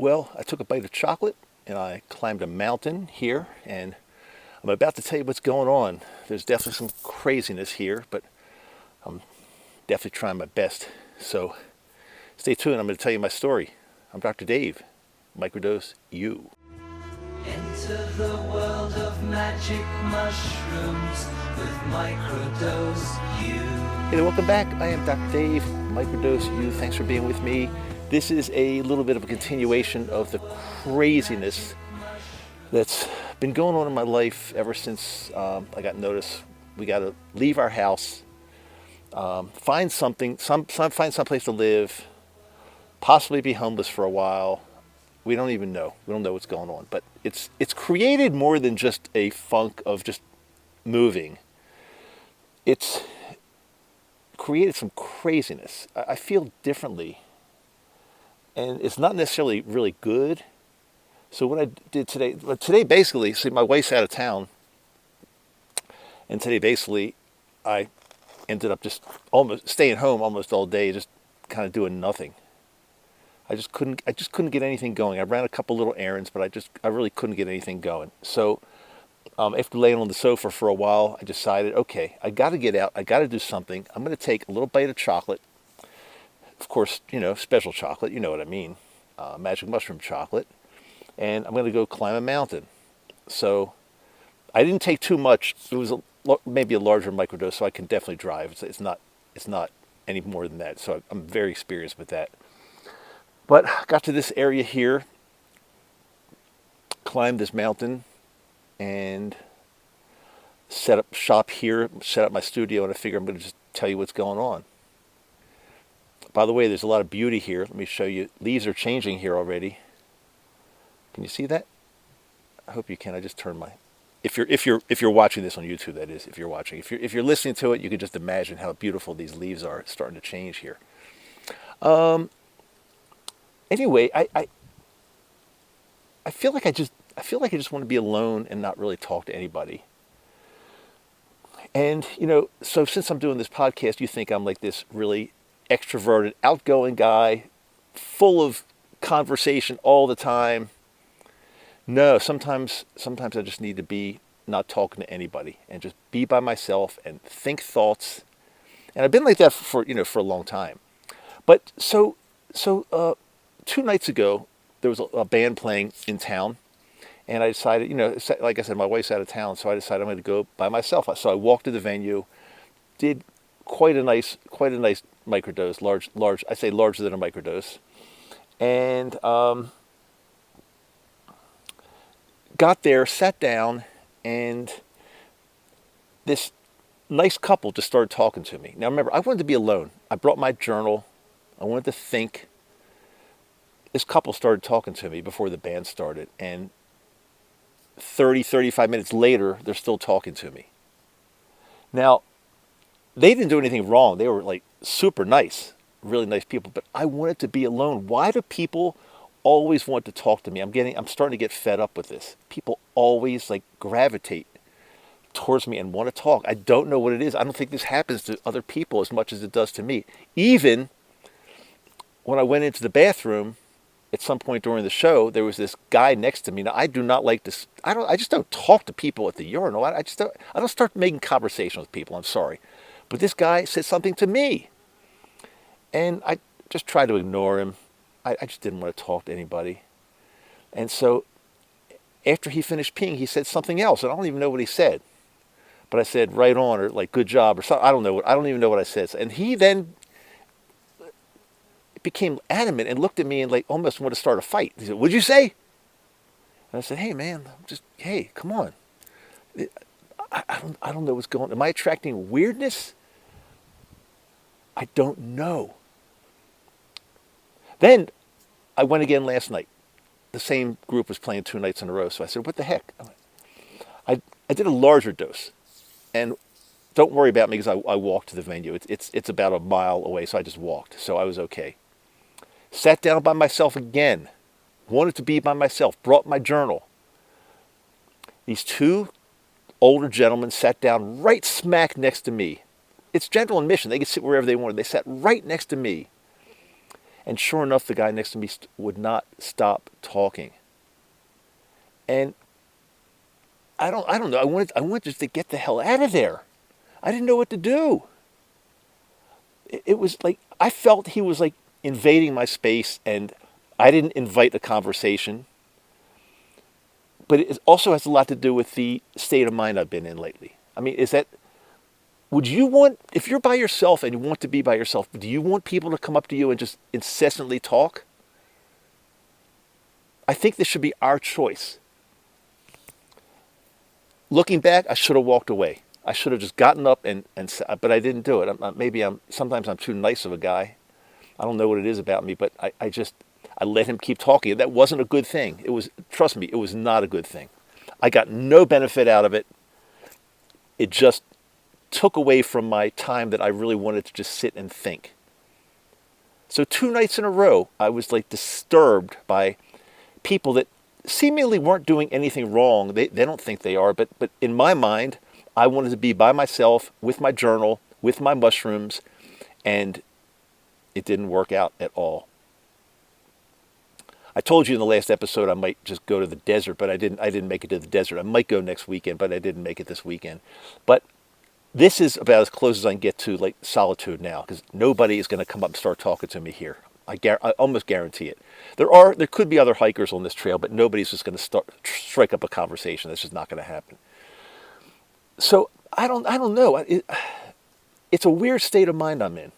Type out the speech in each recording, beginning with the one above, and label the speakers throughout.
Speaker 1: Well, I took a bite of chocolate and I climbed a mountain here, and I'm about to tell you what's going on. There's definitely some craziness here, but I'm definitely trying my best. So stay tuned. I'm going to tell you my story. I'm Dr. Dave, Microdose U.
Speaker 2: Enter the world of magic mushrooms with Microdose U.
Speaker 1: Hey there, welcome back. I am Dr. Dave, Microdose U. Thanks for being with me. This is a little bit of a continuation of the craziness that's been going on in my life ever since I got notice. We got to leave our house, find find some place to live, possibly be homeless for a while. We don't even know. We don't know what's going on. But it's created more than just a funk of just moving. It's created some craziness. I feel differently. And it's not necessarily really good. So what I did today basically, see, my wife's out of town. And today basically, I ended up just almost staying home almost all day, just kind of doing nothing. I just couldn't get anything going. I ran a couple little errands, but I really couldn't get anything going. So after laying on the sofa for a while, I decided, okay, I got to get out. I got to do something. I'm going to take a little bite of chocolate. Of course, special chocolate. You know what I mean. Magic mushroom chocolate. And I'm going to go climb a mountain. So I didn't take too much. It was maybe a larger microdose, so I can definitely drive. It's not any more than that. So I'm very experienced with that. But got to this area here, climbed this mountain, and set up shop here, set up my studio, and I figure I'm going to just tell you what's going on. By the way, there's a lot of beauty here. Let me show you. Leaves are changing here already. Can you see that? I hope you can. I just turned my. If you're watching this on YouTube, that is. If you're watching, if you're listening to it, you can just imagine how beautiful these leaves are starting to change here. Anyway, I feel like I just want to be alone and not really talk to anybody. And so since I'm doing this podcast, you think I'm like this really extroverted, outgoing guy, full of conversation all the time. No, sometimes I just need to be not talking to anybody and just be by myself and think thoughts. And I've been like that for a long time. But so 2 nights ago, there was a band playing in town, and I decided, like I said, my wife's out of town, so I decided I'm going to go by myself. So I walked to the venue, did quite a nice microdose, large. I say larger than a microdose, and got there, sat down, and this nice couple just started talking to me. Now remember, I wanted to be alone. I brought my journal. I wanted to think. This couple started talking to me before the band started, and 35 minutes later, they're still talking to me. Now, they didn't do anything wrong. They were like super nice, really nice people, but I wanted to be alone. Why do people always want to talk to me? I'm starting to get fed up with this. People always gravitate towards me and want to talk. I don't know what it is. I don't think this happens to other people as much as it does to me. Even when I went into the bathroom, at some point during the show, there was this guy next to me. Now, I do not like this. I just don't talk to people at the urinal. I don't start making conversation with people. I'm sorry. But this guy said something to me. And I just tried to ignore him. I just didn't want to talk to anybody. And so after he finished peeing, he said something else. And I don't even know what he said. But I said, right on, or good job, or something. I don't even know what I said. And he then became adamant and looked at me and almost wanted to start a fight. He said, "What'd you say?" And I said, "Hey man, hey, come on. I don't know what's going on. Am I attracting weirdness? I don't know." Then I went again last night. The same group was playing 2 nights in a row. So I said, "What the heck?" I did a larger dose, and don't worry about me because I walked to the venue. It's about a mile away, so I just walked. So I was okay. Sat down by myself again. Wanted to be by myself. Brought my journal. These 2 older gentlemen sat down right smack next to me. It's general admission. They could sit wherever they wanted. They sat right next to me. And sure enough, the guy next to me would not stop talking. And I don't know. I wanted just to get the hell out of there. I didn't know what to do. It was like, I felt he was like invading my space, and I didn't invite a conversation. But it also has a lot to do with the state of mind I've been in lately. I mean, would you want, if you're by yourself and you want to be by yourself, do you want people to come up to you and just incessantly talk? I think this should be our choice. Looking back, I should have walked away. I should have just gotten up but I didn't do it. Sometimes I'm too nice of a guy. I don't know what it is about me, but I let him keep talking. That wasn't a good thing. Trust me, it was not a good thing. I got no benefit out of it. It just took away from my time that I really wanted to just sit and think. So 2 nights in a row, I was like disturbed by people that seemingly weren't doing anything wrong. They don't think they are, but in my mind, I wanted to be by myself with my journal, with my mushrooms, and it didn't work out at all. I told you in the last episode I might just go to the desert, but I didn't make it to the desert. I might go next weekend, but I didn't make it this weekend. But this is about as close as I can get to like solitude now, because nobody is going to come up and start talking to me here. I almost guarantee it. There could be other hikers on this trail, but nobody's just going to strike up a conversation. That's just not going to happen. So I don't know. It's a weird state of mind I'm in.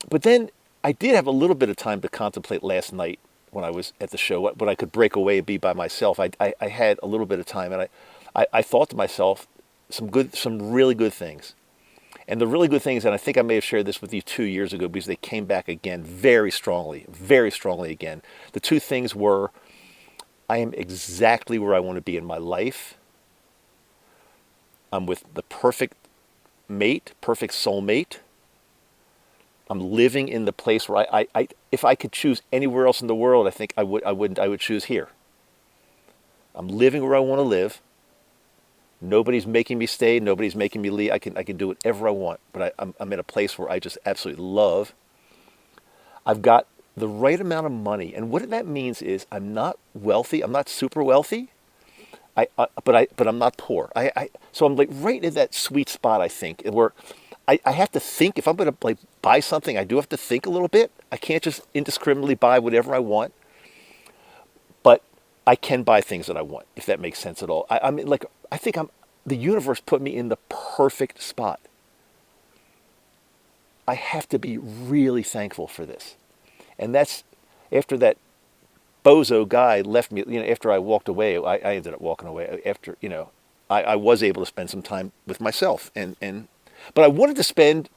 Speaker 1: But then I did have a little bit of time to contemplate last night when I was at the show, when I could break away and be by myself. I had a little bit of time, and I thought to myself some really good things. And the really good things, and I think I may have shared this with you 2 years ago because they came back again very strongly again. The 2 things were, I am exactly where I want to be in my life. I'm with the perfect mate, perfect soulmate. I'm living in the place where I if I could choose anywhere else in the world, I think I would choose here. I'm living where I want to live. Nobody's making me stay. Nobody's making me leave. I can do whatever I want. But I'm in a place where I just absolutely love. I've got the right amount of money, and what that means is I'm not wealthy. I'm not super wealthy. But I'm not poor. So I'm like right in that sweet spot. I think where I have to think. If I'm going to like buy something, I do have to think a little bit. I can't just indiscriminately buy whatever I want. But I can buy things that I want, if that makes sense at all. I mean, like, I think the universe put me in the perfect spot. I have to be really thankful for this. And that's after that bozo guy left me, after I walked away, I ended up walking away after, I was able to spend some time with myself. But I wanted to spend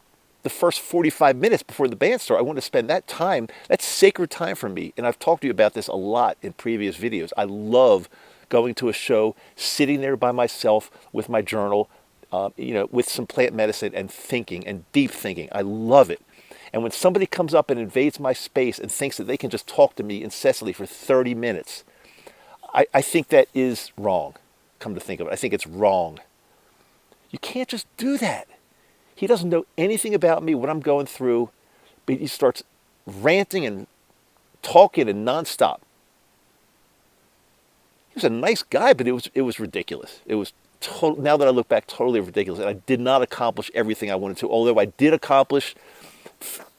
Speaker 1: the first 45 minutes before the band started. I wanted to spend that time. That's sacred time for me. And I've talked to you about this a lot in previous videos. I love going to a show, sitting there by myself with my journal, with some plant medicine and thinking and deep thinking. I love it. And when somebody comes up and invades my space and thinks that they can just talk to me incessantly for 30 minutes, I think that is wrong. Come to think of it, I think it's wrong. You can't just do that. He doesn't know anything about me, what I'm going through, but he starts ranting and talking and nonstop. He was a nice guy, but it was ridiculous. It was now that I look back, totally ridiculous. And I did not accomplish everything I wanted to, although I did accomplish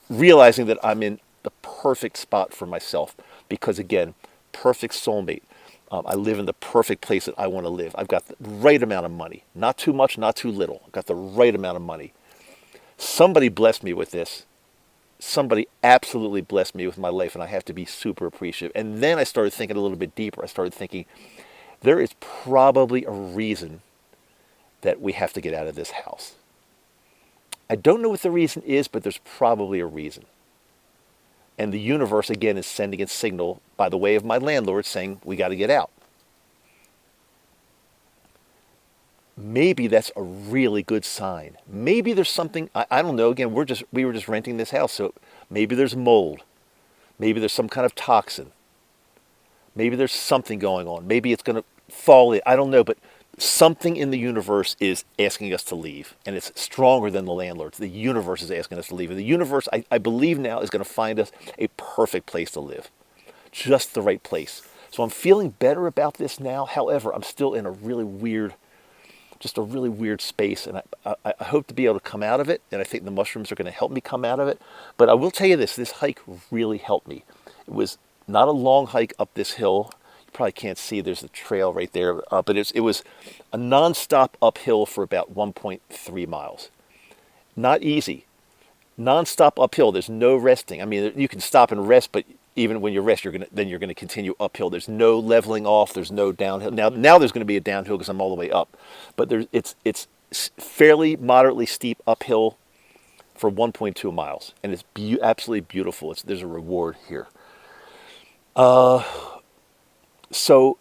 Speaker 1: realizing that I'm in the perfect spot for myself because, again, perfect soulmate. I live in the perfect place that I want to live. I've got the right amount of money. Not too much, not too little. I've got the right amount of money. Somebody blessed me with this. Somebody absolutely blessed me with my life, and I have to be super appreciative. And then I started thinking a little bit deeper. I started thinking, there is probably a reason that we have to get out of this house. I don't know what the reason is, but there's probably a reason. And the universe, again, is sending its signal by the way of my landlord saying, we got to get out. Maybe that's a really good sign. Maybe there's something, I don't know, again, we were just renting this house, so maybe there's mold. Maybe there's some kind of toxin. Maybe there's something going on. Maybe it's going to fall in. I don't know, but Something in the universe is asking us to leave, and it's stronger than the landlords. The universe is asking us to leave. And the universe, I believe now, is going to find us a perfect place to live. Just the right place. So I'm feeling better about this now. However, I'm still in a really weird space, and I hope to be able to come out of it, and I think the mushrooms are going to help me come out of it. But I will tell you this hike really helped me. It was not a long hike up this hill. You probably can't see, there's a trail right there, but it was a non-stop uphill for about 1.3 miles. Not easy. Non-stop uphill, there's no resting. I mean, you can stop and rest, but even when you rest, you're gonna continue uphill. There's no leveling off. There's no downhill. Now there's going to be a downhill because I'm all the way up, but it's fairly moderately steep uphill for 1.2 miles, and it's absolutely beautiful. There's a reward here. So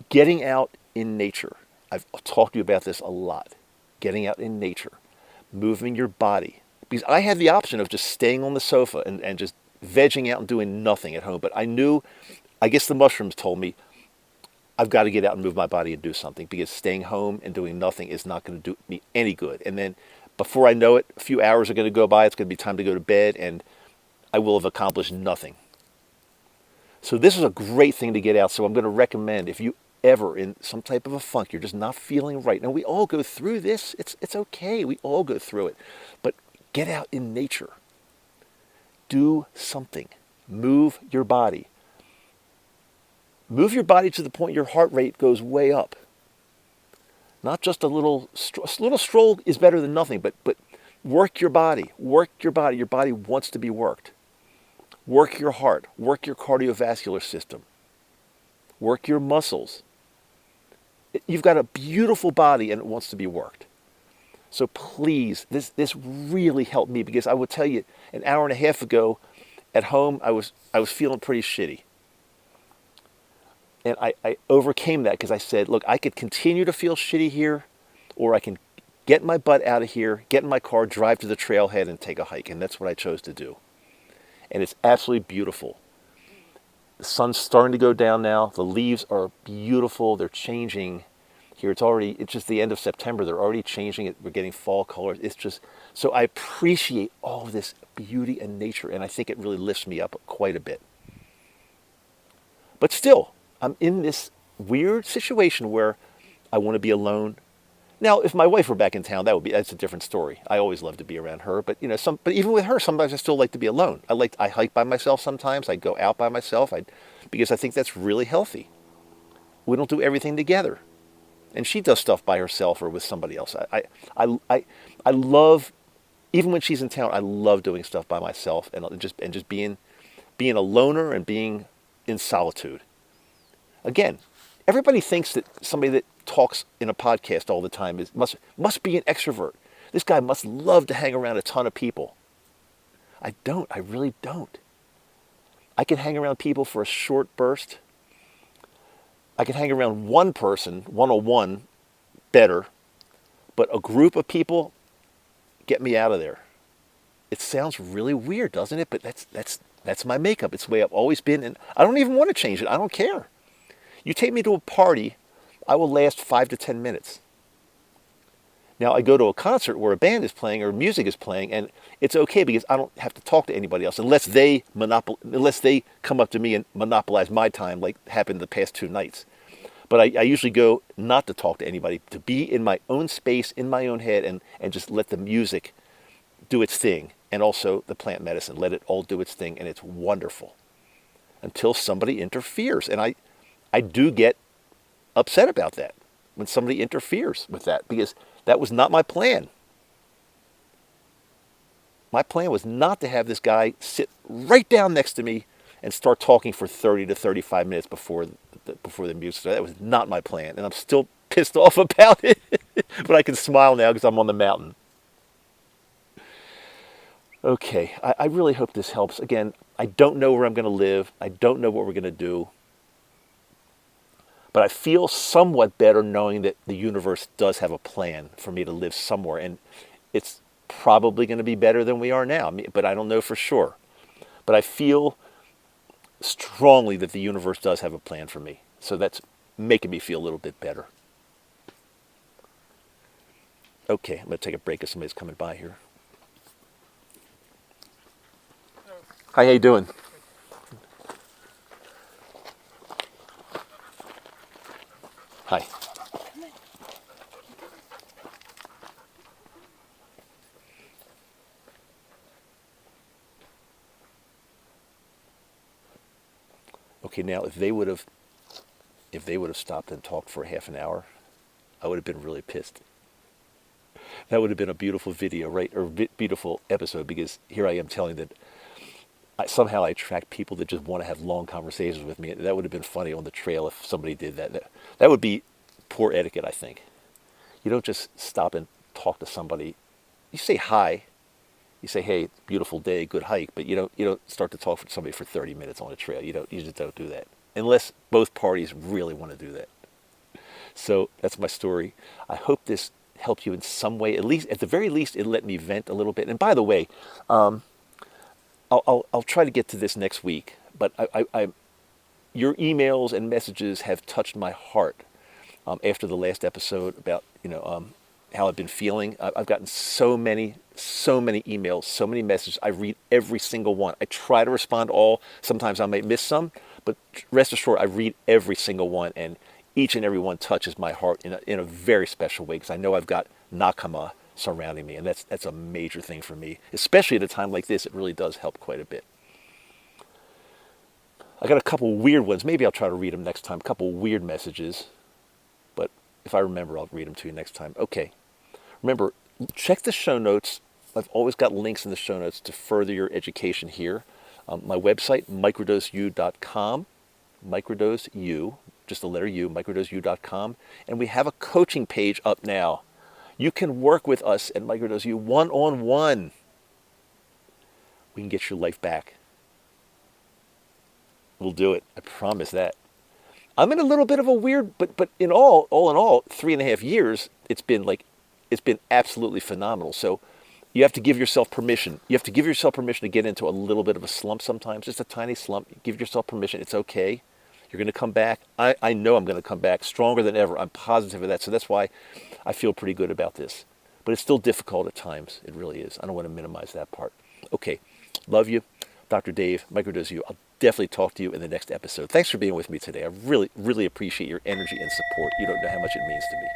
Speaker 1: getting out in nature. I've talked to you about this a lot. Getting out in nature, moving your body. Because I had the option of just staying on the sofa and just vegging out and doing nothing at home. But I guess the mushrooms told me, I've got to get out and move my body and do something, because staying home and doing nothing is not going to do me any good. And then before I know it, a few hours are going to go by. It's going to be time to go to bed, and I will have accomplished nothing. So this is a great thing to get out. So I'm going to recommend, if you ever in some type of a funk, you're just not feeling right. Now, we all go through this. It's okay. We all go through it. But get out in nature. Do something. Move your body. Move your body to the point your heart rate goes way up. Not just a little stroll is better than nothing, but work your body. Work your body. Your body wants to be worked. Work your heart. Work your cardiovascular system. Work your muscles. You've got a beautiful body and it wants to be worked. So please, this really helped me, because I will tell you, an hour and a half ago at home, I was feeling pretty shitty. And I overcame that, because I said, look, I could continue to feel shitty here, or I can get my butt out of here, get in my car, drive to the trailhead and take a hike. And that's what I chose to do. And it's absolutely beautiful. The sun's starting to go down now. The leaves are beautiful. They're changing. Here it's just the end of September. They're already changing it. We're getting fall colors. It's just, so I appreciate all of this beauty and nature, and I think it really lifts me up quite a bit. But still, I'm in this weird situation where I want to be alone. Now, if my wife were back in town, that's a different story. I always love to be around her, but but even with her, sometimes I still like to be alone. I hike by myself sometimes. I go out by myself, because I think that's really healthy. We don't do everything together, and she does stuff by herself or with somebody else. I love, even when she's in town, I love doing stuff by myself and just being a loner and being in solitude. Again, everybody thinks that somebody that talks in a podcast all the time must be an extrovert. This guy must love to hang around a ton of people. I don't. I really don't. I can hang around people for a short burst. I can hang around one person, one-on-one, better. But a group of people, get me out of there. It sounds really weird, doesn't it? But that's my makeup. It's the way I've always been, and I don't even want to change it. I don't care. You take me to a party, I will last 5 to 10 minutes. Now, I go to a concert where a band is playing or music is playing, and it's okay because I don't have to talk to anybody else unless they come up to me and monopolize my time, like happened the past 2 nights. But I usually go not to talk to anybody, to be in my own space, in my own head, and just let the music do its thing, and also the plant medicine. Let it all do its thing, and it's wonderful. Until somebody interferes. And I do get upset about that when somebody interferes with that, because that was not my plan. My plan was not to have this guy sit right down next to me and start talking for 30 to 35 minutes before the music started. That was not my plan, and I'm still pissed off about it. But I can smile now because I'm on the mountain. Okay, I really hope this helps. Again, I don't know where I'm going to live. I don't know what we're going to do. But I feel somewhat better knowing that the universe does have a plan for me to live somewhere. And it's probably going to be better than we are now, but I don't know for sure. But I feel strongly that the universe does have a plan for me. So that's making me feel a little bit better. Okay, I'm going to take a break if somebody's coming by here. Hi, how you doing? Hi. Okay, now if they would have stopped and talked for half an hour, I would have been really pissed. That would have been a beautiful video, right? Or beautiful episode, because here I am telling that somehow I attract people that just want to have long conversations with me. That would have been funny on the trail if somebody did that. That would be poor etiquette, I think. You don't just stop and talk to somebody. You say hi. You say, "Hey, beautiful day, good hike," but you don't start to talk to somebody for 30 minutes on a trail. You just don't do that unless both parties really want to do that. So that's my story. I hope this helped you in some way. At the very least, it let me vent a little bit. And by the way, I'll try to get to this next week. But your emails and messages have touched my heart after the last episode about how I've been feeling. I've gotten so many emails, so many messages. I read every single one. I try to respond to all. Sometimes I might miss some, but rest assured, I read every single one, and each and every one touches my heart in a very special way, because I know I've got nakama surrounding me, and that's a major thing for me, especially at a time like this. It really does help quite a bit. I got a couple weird ones. Maybe I'll try to read them next time. A couple weird messages, but if I remember, I'll read them to you next time. Okay. Remember, check the show notes. I've always got links in the show notes to further your education here. My website, microdoseu.com, Microdose U, just the letter U, microdoseu.com. And we have a coaching page up now. You can work with us at Microdose U one-on-one. We can get your life back. We'll do it. I promise that. I'm in a little bit of a weird, but in all in all, 3.5 years, it's been absolutely phenomenal. So you have to give yourself permission. You have to give yourself permission to get into a little bit of a slump sometimes, just a tiny slump. Give yourself permission. It's okay. You're going to come back. I know I'm going to come back stronger than ever. I'm positive of that. So that's why I feel pretty good about this. But it's still difficult at times. It really is. I don't want to minimize that part. Okay. Love you. Dr. Dave, Microdose U. I'll definitely talk to you in the next episode. Thanks for being with me today. I really, really appreciate your energy and support. You don't know how much it means to me.